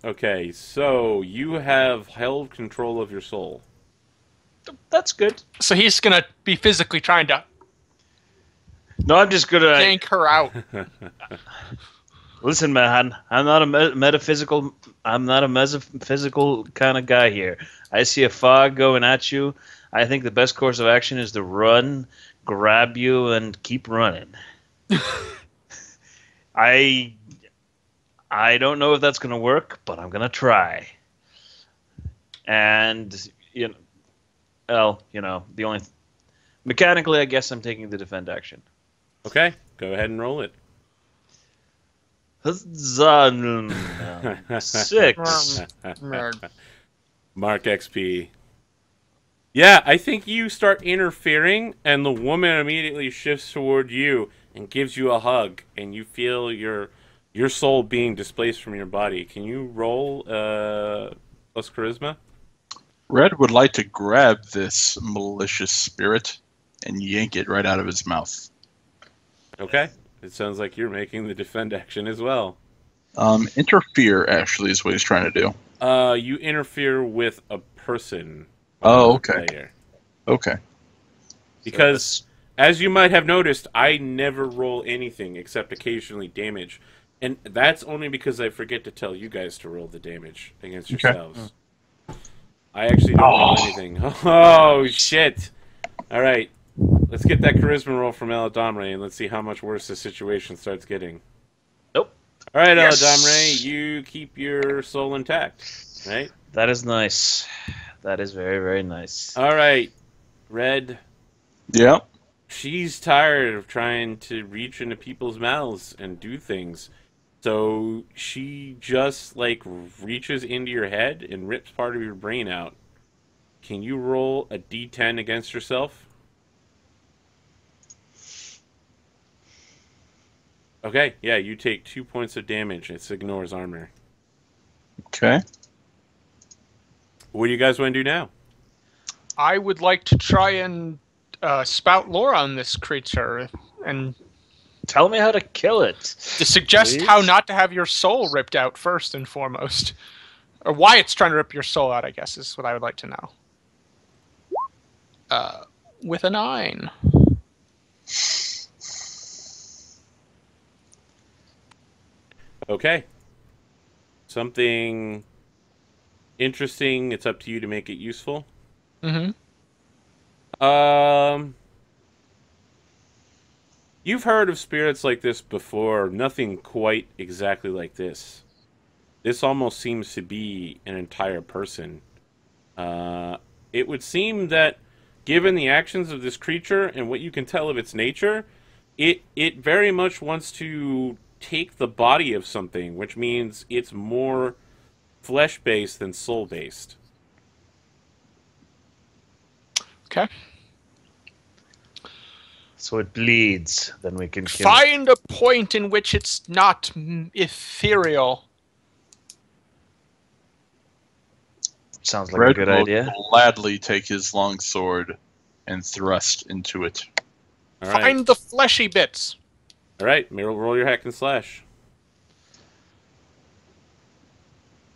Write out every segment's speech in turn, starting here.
Okay, so you have held control of your soul. That's good. So he's gonna be physically trying to No, I'm just gonna yank her out. listen, man. I'm not a metaphysical. I'm not a metaphysical kind of guy here. I see a fog going at you. I think the best course of action is to run, grab you, and keep running. I don't know if that's gonna work, but I'm gonna try. And the only mechanically, I guess I'm taking the defend action. Okay, go ahead and roll it. 6. Mark XP. Yeah, I think you start interfering, and the woman immediately shifts toward you and gives you a hug, and you feel your soul being displaced from your body. Can you roll plus charisma? Red would like to grab this malicious spirit and yank it right out of his mouth. Okay. It sounds like you're making the defend action as well. Interfere, actually, is what he's trying to do. You interfere with a person. Oh, okay. Player. Okay. Because, as you might have noticed, I never roll anything except occasionally damage. And that's only because I forget to tell you guys to roll the damage against yourselves. I actually don't roll anything. Oh, shit. All right. Let's get that charisma roll from Eladamre, and let's see how much worse the situation starts getting. Nope. All right, yes. Eladamre, you keep your soul intact, right? That is nice. That is very, very nice. All right, Red. Yep. She's tired of trying to reach into people's mouths and do things. So she just, reaches into your head and rips part of your brain out. Can you roll a d10 against yourself? Okay, yeah, you take 2 points of damage. It ignores armor. Okay. What do you guys want to do now? I would like to try and spout lore on this creature and tell me how to kill it. To suggest please? How not to have your soul ripped out first and foremost. Or why it's trying to rip your soul out, I guess, is what I would like to know. With a 9. Okay. Something interesting. It's up to you to make it useful. Mm-hmm. You've heard of spirits like this before. Nothing quite exactly like this. This almost seems to be an entire person. It would seem that, given the actions of this creature and what you can tell of its nature, it very much wants to take the body of something, which means it's more flesh-based than soul-based. Okay. So it bleeds, then we can kill Find a point in which it's not ethereal. Sounds like Red a good will idea. gladly take his long sword and thrust into it. All right. Find the fleshy bits. All right, roll your hack and slash.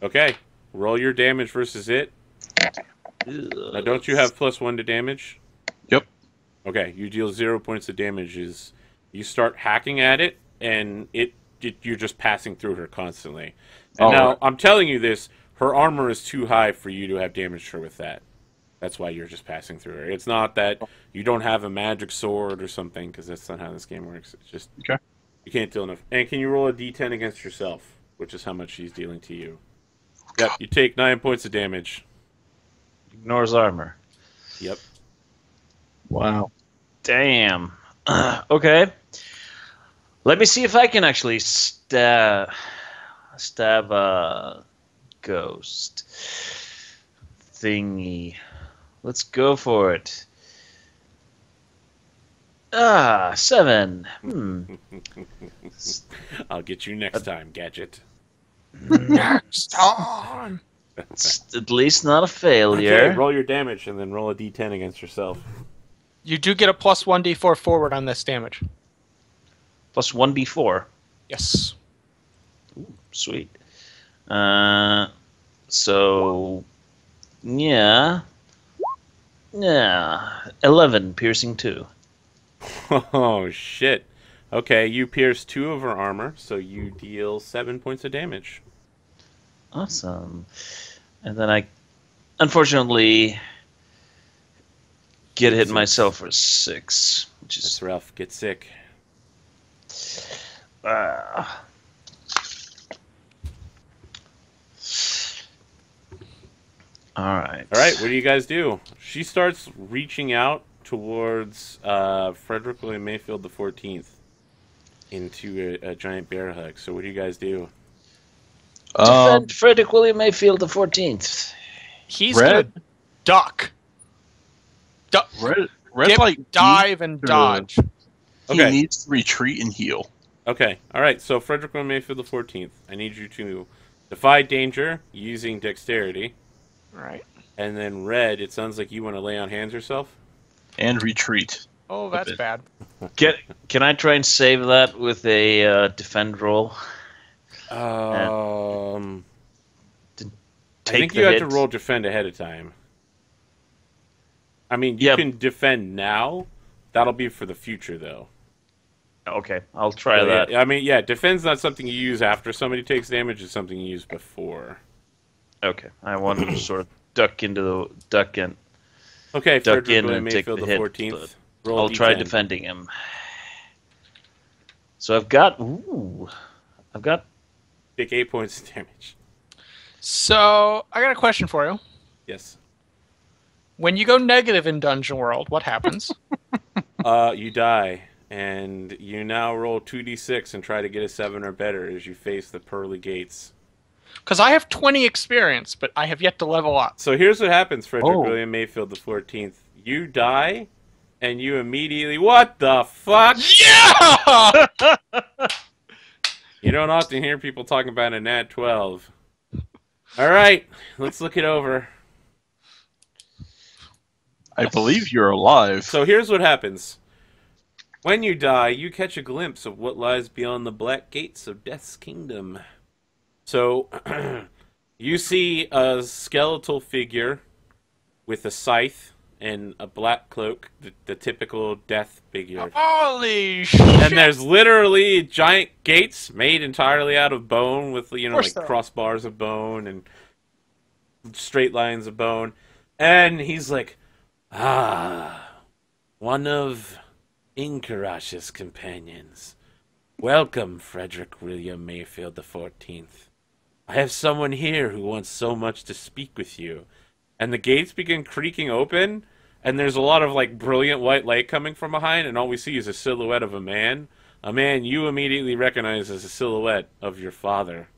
Okay, roll your damage versus it. Now, don't you have +1 to damage? Yep. Okay, you deal 0 points of damage. You start hacking at it, and you're just passing through her constantly. And now, right. I'm telling you this, her armor is too high for you to have damaged her with that. That's why you're just passing through her. It's not that you don't have a magic sword or something, because that's not how this game works. It's just Okay. you can't deal enough. And can you roll a d10 against yourself, which is how much she's dealing to you? Yep, you take 9 points of damage. Ignores armor. Yep. Wow. Damn. Okay. Let me see if I can actually stab a ghost thingy. Let's go for it. 7. I'll get you next time, Gadget. Next time. It's at least not a failure. Okay, roll your damage and then roll a d10 against yourself. You do get a +1 d4 forward on this damage. Plus 1d4. Yes. Ooh, sweet. So, yeah. 11 piercing 2. Oh, shit. Okay, you pierce 2 of her armor, so you deal 7 points of damage. Awesome. And then I, unfortunately, get hit 6. myself for 6, which That's is rough. Get sick. uh, all right. All right, what do you guys do? She starts reaching out towards Frederick William Mayfield the 14th into a giant bear hug. So what do you guys do? Defend Frederick William Mayfield the 14th. He's Red? gonna duck. Red Dip, like dive, and to- dodge. Okay. He needs to retreat and heal. Okay, all right. So Frederick William Mayfield the 14th. I need you to defy danger using dexterity. Right. And then Red, it sounds like you want to lay on hands yourself. And retreat. Oh, that's bit. bad. Can I try and save that with a defend roll? I Take think the you have hit. to roll defend ahead of time. I mean, you Yeah. can defend now. That'll be for the future, though. Okay, I'll try So, that. yeah, I mean, yeah, defend's not something you use after somebody takes damage. It's something you use before. Okay, I want to sort of duck in. Okay, Duck Frederick in William and take Mayfield the the hit, 14th. but Roll I'll try D10. defending him. So I've got Take 8 points of damage. So I got a question for you. Yes. When you go negative in Dungeon World, what happens? You die, and you now roll 2d6 and try to get a 7 or better as you face the pearly gates. Because I have 20 experience, but I have yet to level up. So here's what happens, Frederick Oh. William Mayfield the 14th. You die, and you immediately... What the fuck? Yeah! You don't often hear people talking about a nat 12. All right, let's look it over. I believe you're alive. So here's what happens. When you die, you catch a glimpse of what lies beyond the black gates of Death's kingdom. So, you see a skeletal figure with a scythe and a black cloak, the typical death figure. Holy shit! And there's literally giant gates made entirely out of bone with, you know, Of course like there are. crossbars of bone and straight lines of bone. And he's like, one of Inkarash's companions. Welcome, Frederick William Mayfield the 14th. I have someone here who wants so much to speak with you. And the gates begin creaking open, and there's a lot of, like, brilliant white light coming from behind, and all we see is a silhouette of a man. A man you immediately recognize as a silhouette of your father.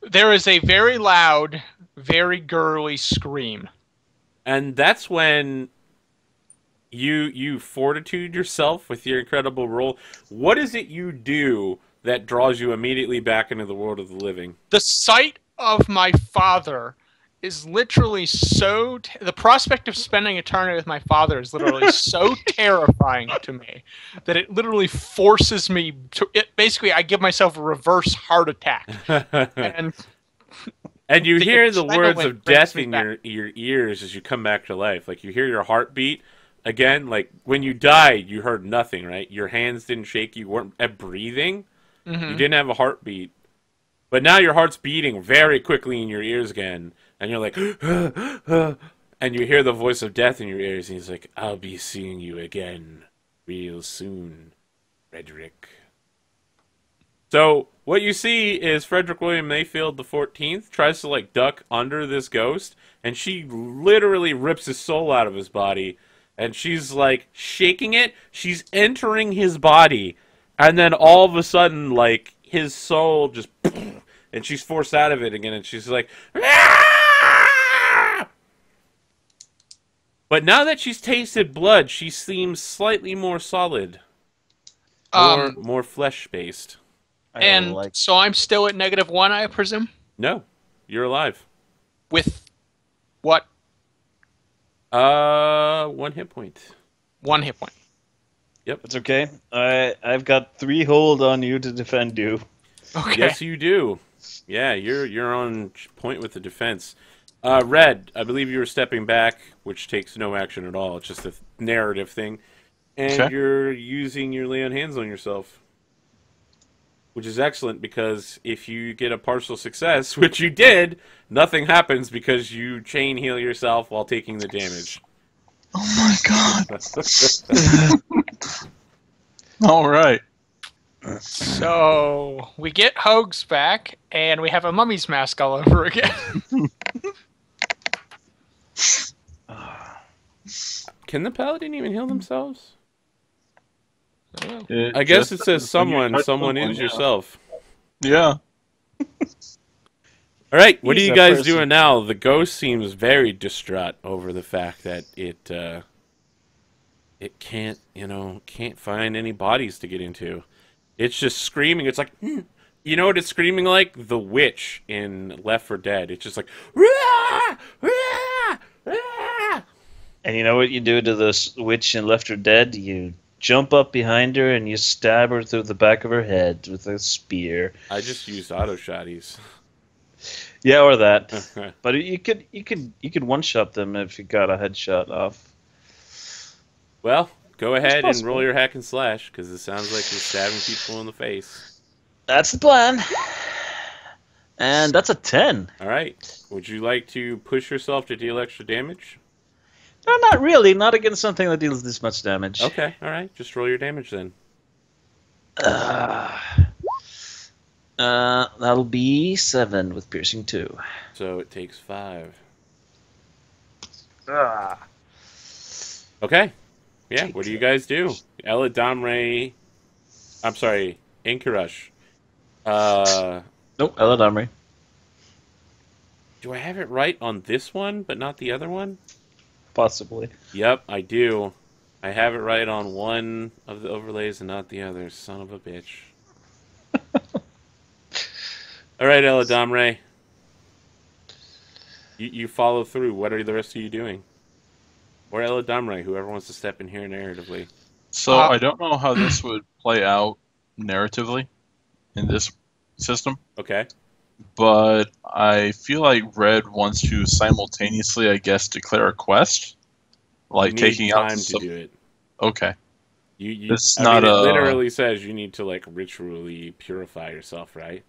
There is a very loud, very girly scream. And that's when you fortitude yourself with your incredible roll. What is it you do that draws you immediately back into the world of the living? The sight of my father is literally so... the prospect of spending eternity with my father is literally so terrifying to me that it literally forces me to... basically, I give myself a reverse heart attack. And And you The hear the words adrenaline of death brings me in your ears as you come back to life. Like, you hear your heartbeat. Again, like, when you died, you heard nothing, right? Your hands didn't shake. You weren't breathing. You didn't have a heartbeat. But now your heart's beating very quickly in your ears again. And you're like, and you hear the voice of death in your ears. And he's like, I'll be seeing you again real soon, Frederick. So what you see is Frederick William Mayfield the 14th tries to, like, duck under this ghost. And she literally rips his soul out of his body. And she's, like, shaking it. She's entering his body. And then all of a sudden, like, his soul just... and she's forced out of it again. And she's like... "Ah!" But now that she's tasted blood, she seems slightly more solid. More flesh-based. and so I'm still at -1, I presume? No. You're alive. With what? 1 hit point. 1 hit point. It's okay. I've got 3 hold on you to defend you. Okay. Yes, you do. Yeah, you're on point with the defense. Red, I believe you were stepping back, which takes no action at all. It's just a narrative thing, and Okay. you're using your lay on hands on yourself, which is excellent because if you get a partial success, which you did, nothing happens because you chain heal yourself while taking the damage. Oh my god. All right. So we get Hogs back, and we have a mummy's mask all over again. Can the paladin even heal themselves? It I guess just it says when you someone. touch Someone someone, is yeah. yourself. Yeah. All right, what are He's you a guys person. doing now? The ghost seems very distraught over the fact that it can't find any bodies to get into. It's just screaming. It's like, you know what it's screaming like? The witch in Left 4 Dead. It's just like, "Rah! Rah! Rah!" And you know what you do to this witch in Left 4 Dead? You jump up behind her and you stab her through the back of her head with a spear. I just used auto shotties. Yeah, or that. But you could one shot them if you got a headshot off. Well, go ahead and possible. roll your hack and slash because it sounds like you're stabbing people in the face. That's the plan. And that's a 10. All right. Would you like to push yourself to deal extra damage? No, not really. Not against something that deals this much damage. Okay. All right. Just roll your damage then. That'll be 7 with piercing 2. So it takes 5. Ah. Okay. Yeah. What do you guys do? Ella Damre. I'm sorry. Inkarush. Nope, Eladamri. Do I have it right on this one, but not the other one? Possibly. Yep, I do. I have it right on one of the overlays and not the other. Son of a bitch. All right, Ella Damre. You follow through. What are the rest of you doing? Or Ella Damre, whoever wants to step in here narratively. So I don't know how this would play out narratively in this system, Okay. but I feel like Red wants to simultaneously, I guess, declare a quest, like You need taking out time to some. do it. Okay, it's I mean, not it a literally says you need to like ritually purify yourself, right?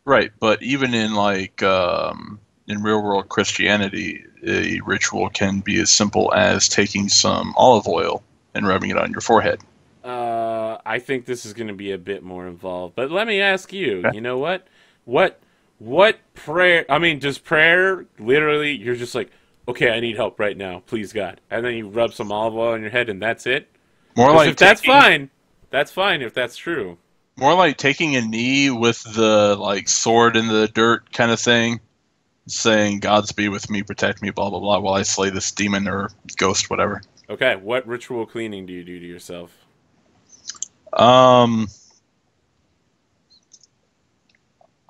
right, but even in like in real world Christianity, a ritual can be as simple as taking some olive oil and rubbing it on your forehead. I think this is going to be a bit more involved. But let me ask you. Okay. You know what? What prayer? I mean, does prayer literally? You're just like, okay, I need help right now, please God, and then you rub some olive oil on your head, and that's it. More Because like if that's taking, fine, that's fine. If that's true, more like taking a knee with the like sword in the dirt kind of thing, saying "God's be with me, protect me," blah blah blah, while I slay this demon or ghost, whatever. okay. What ritual cleaning do you do to yourself? Um,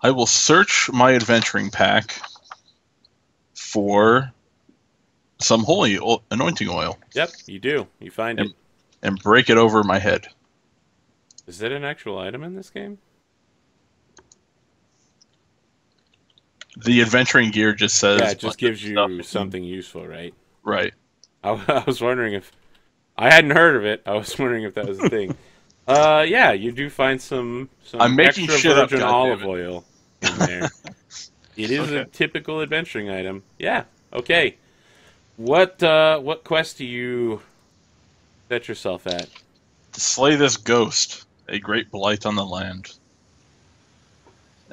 I will search my adventuring pack for some anointing oil Yep, you do. You find it. and break it over my head. Is that an actual item in this game? The adventuring gear just says Yeah, it just bunch of gives stuff you something useful, right? right. I was wondering if I hadn't heard of it. I was wondering if that was a thing. Yeah, you do find some I'm making extra shit up, virgin olive goddammit. oil in there. It is a Okay. typical adventuring item. Yeah. Okay. What quest do you set yourself at? To slay this ghost, a great blight on the land.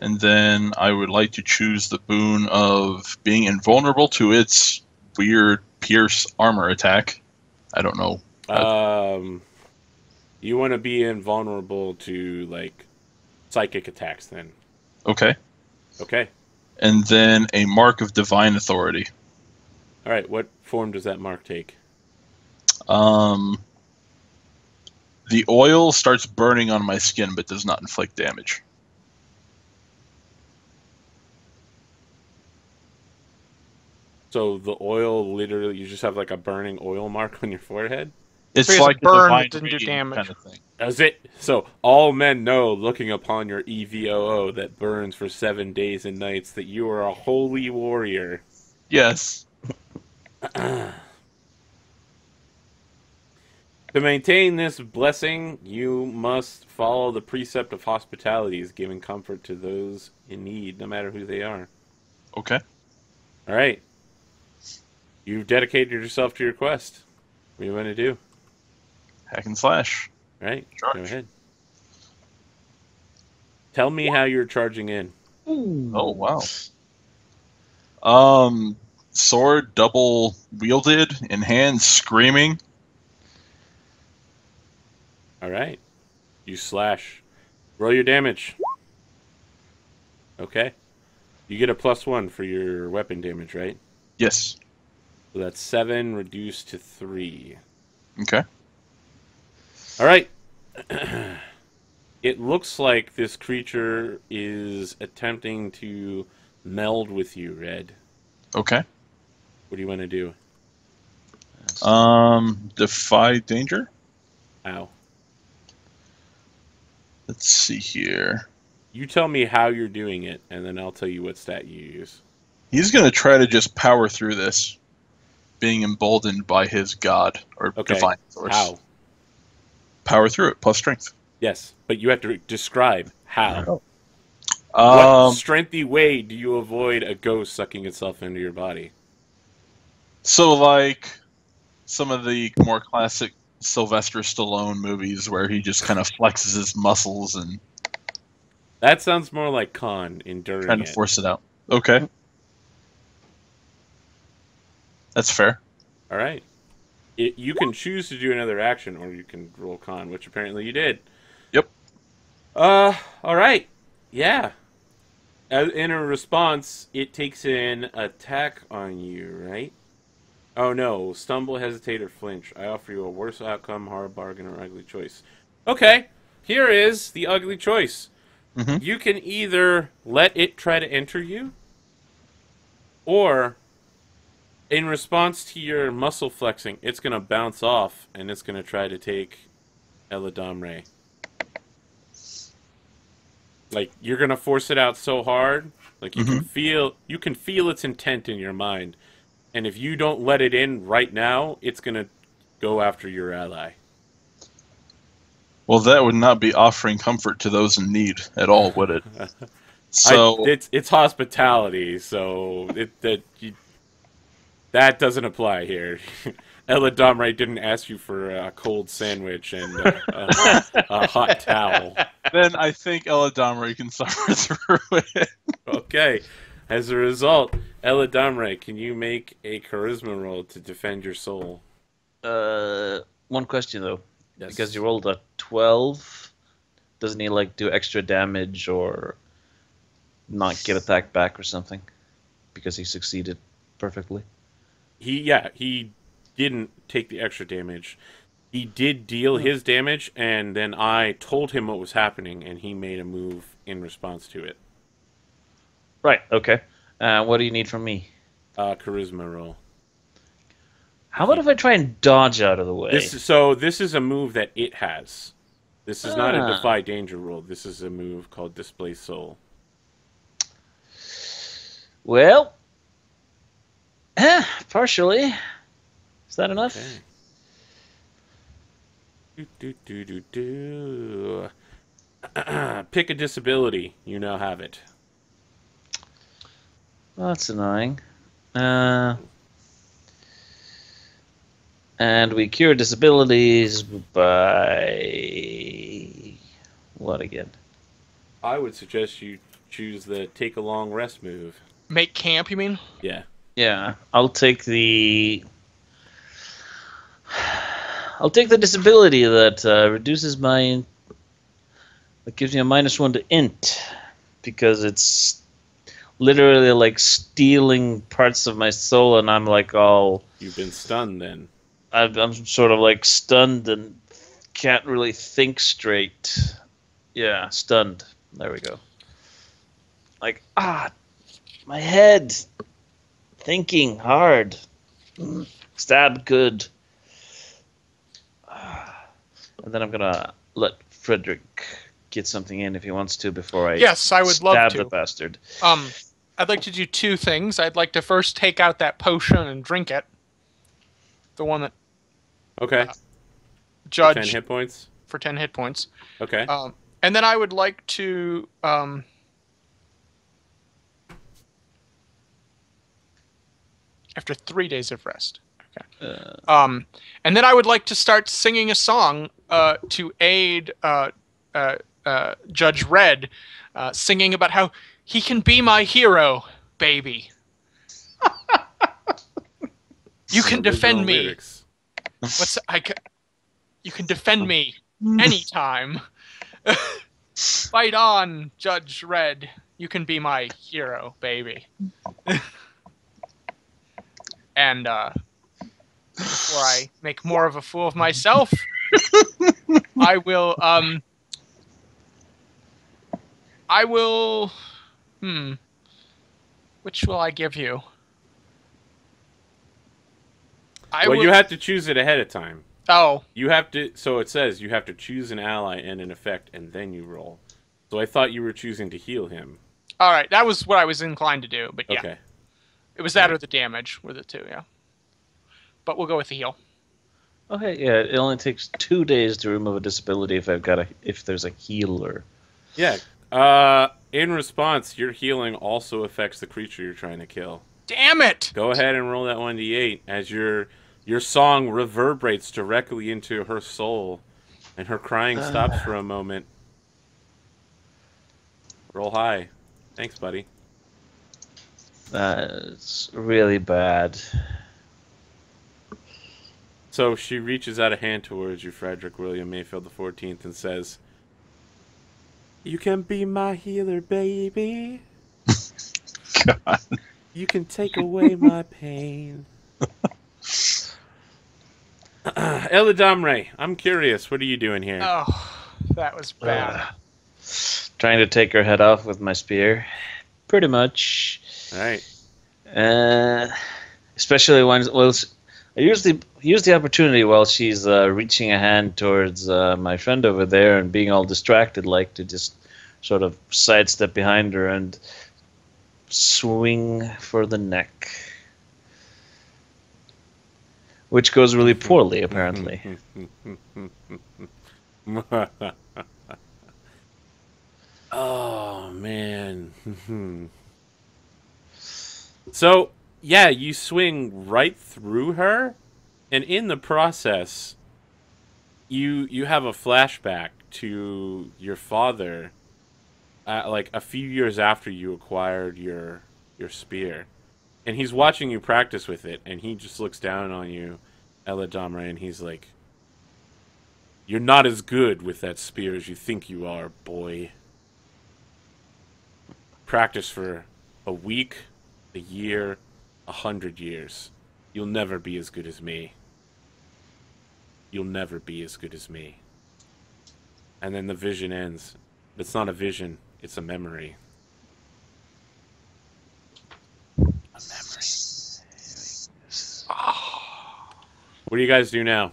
And then I would like to choose the boon of being invulnerable to its weird pierce armor attack. I don't know. You want to be invulnerable to like psychic attacks then. Okay. Okay. And then a mark of divine authority. All right, what form does that mark take? The oil starts burning on my skin but does not inflict damage. So the oil literally, you just have like a burning oil mark on your forehead? It's Because like a a burn divine that didn't do reading damage. kind of thing. Does it? So all men know, looking upon your EVOO that burns for 7 days and nights, that you are a holy warrior. Yes. To maintain this blessing, you must follow the precept of hospitality, giving comfort to those in need, no matter who they are. Okay. All right. You've dedicated yourself to your quest. What do you want to do? Hack and slash. All right. Charge. Go ahead. Tell me how you're charging in. Oh, wow. Sword double wielded in hand, screaming. All right. You slash. Roll your damage. Okay. You get a +1 for your weapon damage, right? Yes. So that's 7 reduced to 3. Okay. All right. It looks like this creature is attempting to meld with you, Red. Okay. What do you want to do? Defy danger. How? Let's see here. You tell me how you're doing it, and then I'll tell you what stat you use. He's going to try to just power through this, being emboldened by his god or Okay. divine source. How? Power through it, plus strength. Yes, but you have to describe how. What Um, strengthy way do you avoid a ghost sucking itself into your body? so like some of the more classic Sylvester Stallone movies where he just kind of flexes his muscles and That sounds more like con enduring trying to it. force it out. Okay. That's fair. All right. You can choose to do another action, or you can roll con, which apparently you did. Yep. All right. Yeah. In a response, it takes an attack on you, right? Oh no, stumble, hesitate, or flinch. I offer you a worse outcome, hard bargain, or ugly choice. Okay, here is the ugly choice. Mhm. You can either let it try to enter you, or in response to your muscle flexing, it's going to bounce off, and it's going to try to take Eladamre. Like, you're going to force it out so hard, like you can feel its intent in your mind. And if you don't let it in right now, it's going to go after your ally. Well, that would not be offering comfort to those in need at all, would it? So It's hospitality, so that doesn't apply here. Eladamre didn't ask you for a cold sandwich and a hot towel. then I think Eladamre can suffer through it. Okay. As a result, Eladamre, can you make a charisma roll to defend your soul? One question though, Yes. because you rolled a 12, doesn't he like do extra damage or not get attacked back or something? Because he succeeded perfectly. He didn't take the extra damage. He did deal his damage, and then I told him what was happening, and he made a move in response to it. Right. Okay. What do you need from me? Charisma roll. How about if I try and dodge out of the way? This is a move that it has. This is not a defy danger roll. This is a move called display soul. Well, partially. Is that enough? Okay. Pick a disability. You now have it. Well, that's annoying. And we cure disabilities by what again? I would suggest you choose the take a long rest move. Make camp, you mean? Yeah. Yeah, I'll take the disability that reduces my. That gives me a -1 to int, because it's literally like stealing parts of my soul, and I'm like all. You've been stunned then. I'm sort of like stunned and can't really think straight. Yeah, stunned. There we go. Like, my head. Thinking hard. Stab good. And then I'm gonna let Frederick get something in if he wants to before I Yes, I would love stab to. the bastard. I'd like to do two things. I'd like to first take out that potion and drink it. The one that Okay. Judge 10 hit points. for 10 hit points. Okay. And then I would like to after 3 days of rest. Okay. And then I would like to start singing a song to aid Judge Red, singing about how he can be my hero, baby. You can defend me. Lyrics. You can defend me anytime. Fight on, Judge Red. You can be my hero, baby. And before I make more of a fool of myself, I will which will I give you? You have to choose it ahead of time. Oh. You have to, so it says you have to choose an ally and an effect, and then you roll. So I thought you were choosing to heal him. All right, that was what I was inclined to do, but yeah. Okay. It was that or the damage were the two, yeah. But we'll go with the heal. Okay, yeah, it only takes 2 days to remove a disability if there's a healer. Yeah. In response, your healing also affects the creature you're trying to kill. Damn it! Go ahead and roll that 1d8 as your song reverberates directly into her soul, and her crying stops for a moment. Roll high. Thanks, buddy. It's really bad. So she reaches out a hand towards you, Frederick William Mayfield the 14th, and says, "You can be my healer, baby. God. You can take away my pain." Elidamre, I'm curious. What are you doing here? Oh, that was bad. Trying to take her head off with my spear. Pretty much. All right. Especially when I usually use the opportunity while she's reaching a hand towards my friend over there and being all distracted, like to just sort of sidestep behind her and swing for the neck. Which goes really poorly, apparently. Oh, man. So, yeah, you swing right through her, and in the process, you have a flashback to your father, like a few years after you acquired your spear. And he's watching you practice with it, and he just looks down on you, Elidamre, and he's like, "You're not as good with that spear as you think you are, boy. Practice for a week, a year, 100 years. You'll never be as good as me. You'll never be as good as me." And then the vision ends. It's not a vision, it's a memory. A memory. What do you guys do now?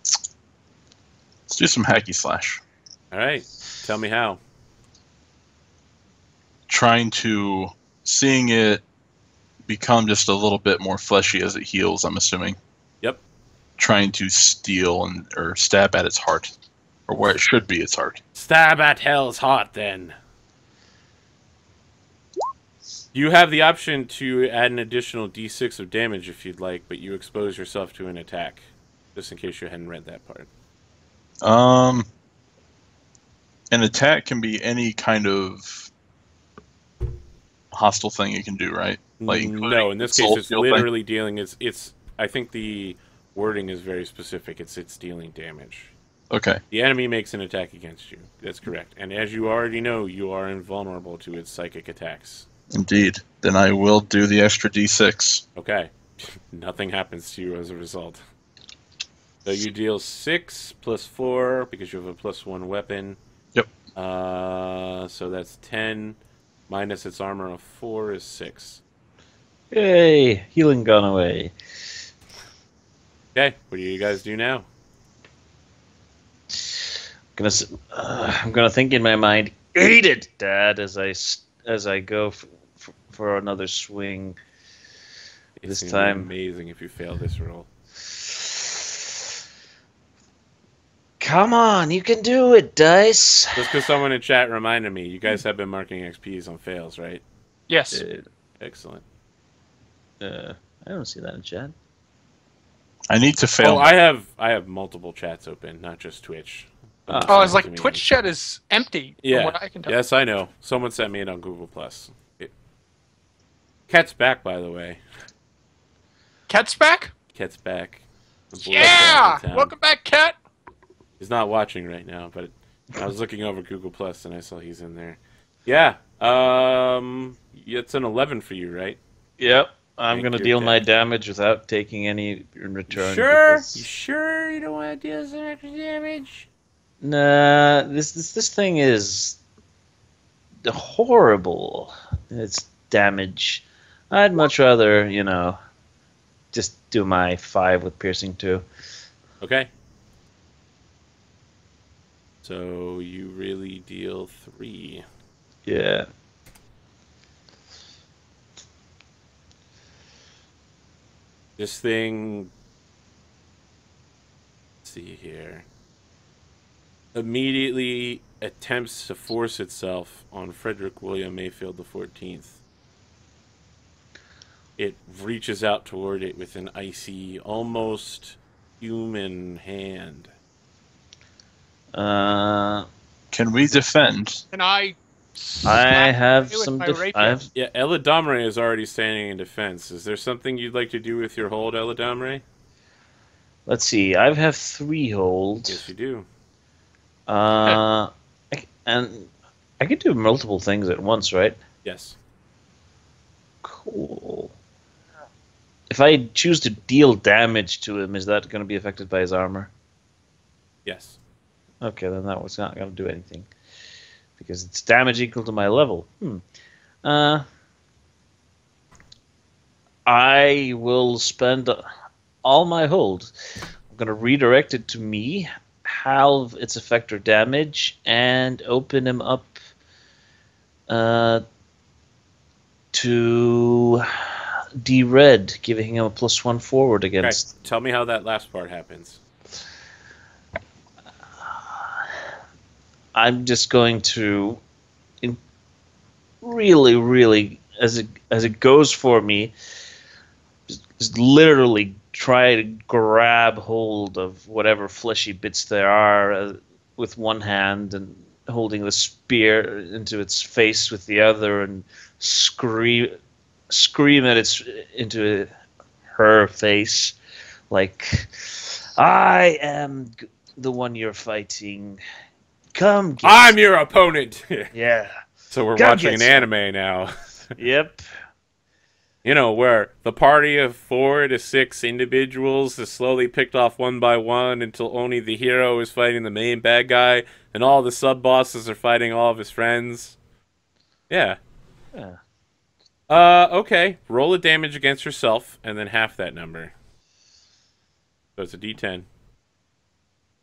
Let's do some hacky slash. All right. Tell me how. Seeing it become just a little bit more fleshy as it heals, I'm assuming. Yep. Trying to steal or stab at its heart. Or where it should be its heart. Stab at hell's heart, then. You have the option to add an additional d6 of damage if you'd like, but you expose yourself to an attack. Just in case you hadn't read that part. An attack can be any kind of hostile thing you can do, right? Like no, in this case, it's literally dealing. It's. I think the wording is very specific. It's dealing damage. Okay. The enemy makes an attack against you. That's correct. And as you already know, you are invulnerable to its psychic attacks. Indeed. Then I will do the extra d6. Okay. Nothing happens to you as a result. So you deal 6 plus 4 because you have a +1 weapon. Yep. So that's 10 minus its armor of 4 is 6. Yay! Healing gone away. Okay, what do you guys do now? I'm gonna think in my mind, eat it, Dad, as I go for another swing. It's This gonna be time, amazing if you fail this roll. come on, you can do it, Dice. Just because someone in chat reminded me, you guys have been marking XPs on fails, right? Yes. Excellent. I don't see that in chat. I need to fail. Oh, I have multiple chats open, not just Twitch. Ah. Oh, it's To like me. Twitch chat is empty. From Yeah. what I can tell. Yes, I know. Someone sent me it on Google Plus. Cat's back, by the way. Cat's back? Cat's back. The boy's Yeah! back in town. Welcome back, Cat. He's not watching right now, but I was looking over Google Plus and I saw he's in there. Yeah. It's an 11 for you, right? Yep. I'm Make gonna your deal my deck. damage without taking any in return. Sure? because- You sure you don't want to deal some extra damage? Nah, this thing is horrible. It's damage. I'd much rather, just do my 5 with piercing 2. Okay. So you really deal 3. Yeah. This thing, let's see here, immediately attempts to force itself on Frederick William Mayfield the 14th. It reaches out toward it with an icy, almost human hand. Can we defend? Can I? I slap have you with some. my I rapier? have. Yeah, Eladamre is already standing in defense. Is there something you'd like to do with your hold, Eladamre? Let's see. I have 3 hold. Yes, you do. And I can do multiple things at once, right? Yes. Cool. If I choose to deal damage to him, is that going to be affected by his armor? Yes. Okay, then that was not going to do anything. Because it's damage equal to my level. I will spend all my hold. I'm going to redirect it to me, halve its effect or damage, and open him up to D-Red, giving him a +1 forward against. Okay, tell me how that last part happens. I'm just going to really, as it goes for me, just literally try to grab hold of whatever fleshy bits there are with one hand and holding the spear into its face with the other and scream at into her face like, I am the one you're fighting. Come get I'm your opponent! Yeah. So we're Come watching an get some. anime now. Yep. Where the party of 4 to 6 individuals is slowly picked off one by one until only the hero is fighting the main bad guy, and all the sub-bosses are fighting all of his friends. Yeah. Yeah. Okay. Roll a damage against yourself, and then half that number. So it's a D10.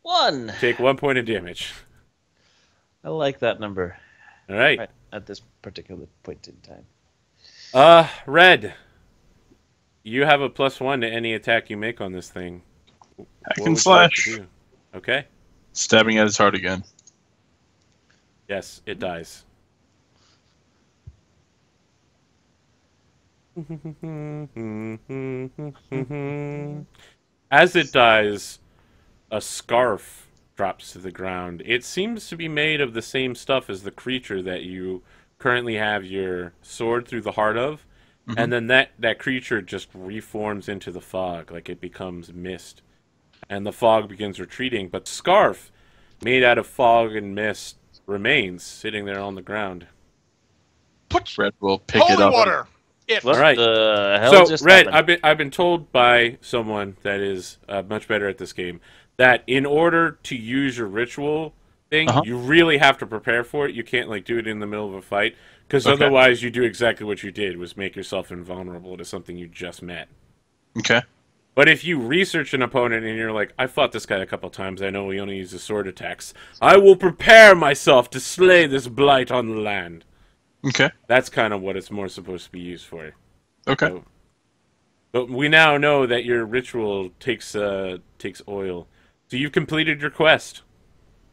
1. Take 1 point of damage. I like that number. All right. Right at this particular point in time. Red. You have a +1 to any attack you make on this thing. Hack What and would you like to slash. do? Okay. Stabbing at his heart again. Yes, it dies. As it dies, a scarf drops to the ground. It seems to be made of the same stuff as the creature that you currently have your sword through the heart of. Mhm. And then that creature just reforms into the fog, like it becomes mist. And the fog begins retreating, but the scarf, made out of fog and mist, remains sitting there on the ground. Put Red will pick holy it up. water. It. What All right. the hell So, just Red, happened? I've been told by someone that is much better at this game that in order to use your ritual thing, Uh-huh. you really have to prepare for it. You can't do it in the middle of a fight, because Okay. otherwise you do exactly what you did, was make yourself invulnerable to something you just met. Okay. But if you research an opponent and you're like, I fought this guy a couple times, I know he only uses sword attacks. I will prepare myself to slay this blight on the land. Okay. That's kind of what it's more supposed to be used for. Okay. So, but we now know that your ritual takes oil. So you've completed your quest.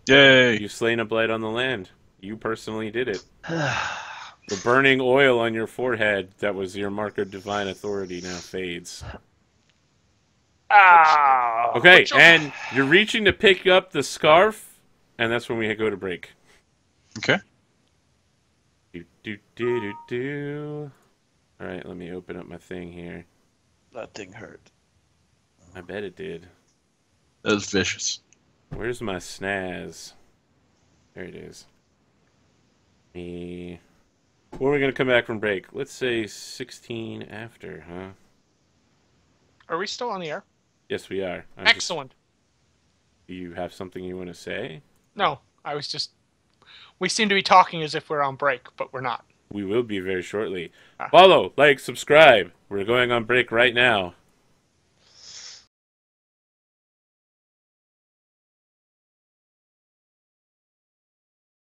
Yay. You've slain a blight on the land. You personally did it. The burning oil on your forehead that was your mark of divine authority now fades. Ow! Okay, and you're reaching to pick up the scarf, and that's when we go to break. Okay. Do. All right, let me open up my thing here. That thing hurt. I bet it did. That was vicious. Where's my snaz? There it is. When are we going to come back from break? Let's say 16 after, huh? Are we still on the air? Yes, we are. Excellent. Do you have something you want to say? No, I was just... We seem to be talking as if we're on break, but we're not. We will be very shortly. Ah. Follow, like, subscribe. We're going on break right now.